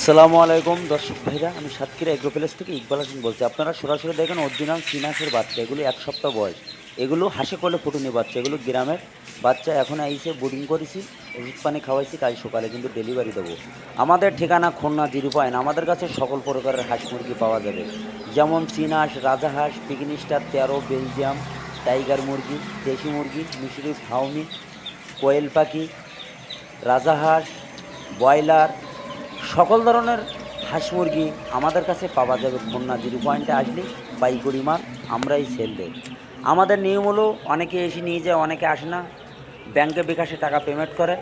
আসসালামু আলাইকুম দর্শক ভাইরা, আমি সাতক্ষীরা এগ্রো প্যালেস থেকে ইকবাল হোসেন বলছি। আপনারা সরাসরি দেখেন অরিজিনাল চীনাসের বাচ্চা, এগুলো 1 সপ্তাহ বয়স। এগুলো হাসে করলে ফুটুনি বাচ্চা, এগুলো গ্রামের বাচ্চা। এখন আইসে বোর্ডিং করেছি, ওষুধ পানি খাওয়াইছি, কাল সকালে কিন্তু ডেলিভারি দেবো। আমাদের ঠিকানা খুলনা জিরোপয়েন্ট। আমাদের কাছে সকল প্রকারের হাঁস মুরগি পাওয়া যাবে, যেমন চীনাস, রাজাহাঁস, পিকনি স্টার 13, বেলজিয়াম টাইগার মুরগি, দেশি মুরগি, মিশরি ফাউমি, কোয়েল পাখি, রাজাহাঁস, ব্রয়লার, সকল ধরনের হাঁস মুরগি আমাদের কাছে পাওয়া যাবে। খুলনা জিরোপয়েন্টে আসলে পাইকারি মাল আমরাই সেল দেই। আমাদের নিয়ম হলো, অনেকে এসে নিয়ে যায়, অনেকে আসে না, ব্যাংকে বিকাশে টাকা পেমেন্ট করে।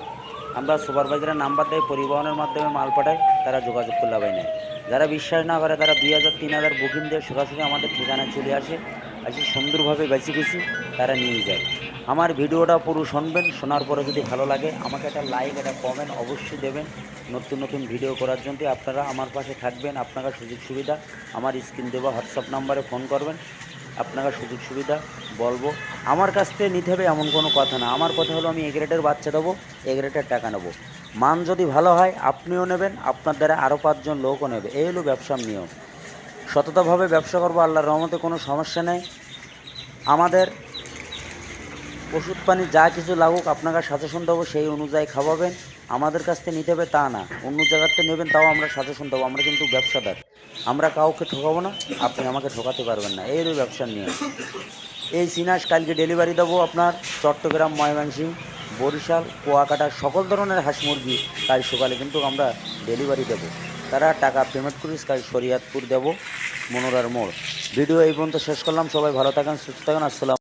আমরা সুপারভাইজারের নাম্বার দেয়, পরিবহনের মাধ্যমে মাল পাঠাই, তারা যোগাযোগ করলে পাই নেয়। যারা বিশ্বাস না করে তারা 2000 3000 বুকিং দিয়ে সরাসরি আমাদের ঠিকানায় চলে আসে, এসে সুন্দরভাবে বেঁচে গেছি, তারা নিয়ে যায়। আমার ভিডিওটা পুরো শুনবেন, শোনার পরে যদি ভালো লাগে আমাকে একটা লাইক, একটা কমেন্ট অবশ্যই দেবেন। নতুন নতুন ভিডিও করার জন্য আপনারা আমার পাশে থাকবেন। আপনারা সুযোগ সুবিধা আমার স্ক্রিন দেওয়া হোয়াটসঅ্যাপ নাম্বারে ফোন করবেন, আপনারা সুযোগ সুবিধা বলবো। আমার কাছ থেকে নিতে হবে এমন কোনো কথা না। আমার কথা হলো, আমি এ গ্রেডের বাচ্চা দেবো, এ গ্রেডের টাকা নেবো। মান যদি ভালো হয় আপনিও নেবেন, আপনার দ্বারা আরও 5 জন লোকও নেবে। এই হলো ব্যবসার নিয়ম। সততাভাবে ব্যবসা করবো, আল্লাহর রহমতে কোনো সমস্যা নেই। আমাদের ওষুধ পানি যা কিছু লাগুক আপনাকে সাজেশন দেবো, সেই অনুযায়ী খাওয়াবেন। আমাদের কাছ থেকে নিতে হবে তা না, অন্য জায়গাতে নেবেন, তাও আমরা সাজেশন দেবো। আমরা কিন্তু ব্যবসাদার, আমরা কাউকে ঠকাবো না, আপনি আমাকে ঠকাতে পারবেন না। এই হলো ব্যবসার নিয়ম। এই চিনাস কালকে ডেলিভারি দেবো আপনার চট্টগ্রাম, ময়মনসিংহ, বরিশাল, কুয়াকাটা, সকল ধরনের হাঁস মুরগি কাল সকালে কিন্তু আমরা ডেলিভারি দেবো। তারা টাকা পেমেন্ট করিস, কাল শরিয়াতপুর দেবো, মনোরার মোড়। ভিডিও এই পর্যন্ত শেষ করলাম। সবাই ভালো থাকেন, সুস্থ থাকেন। আসসালাম।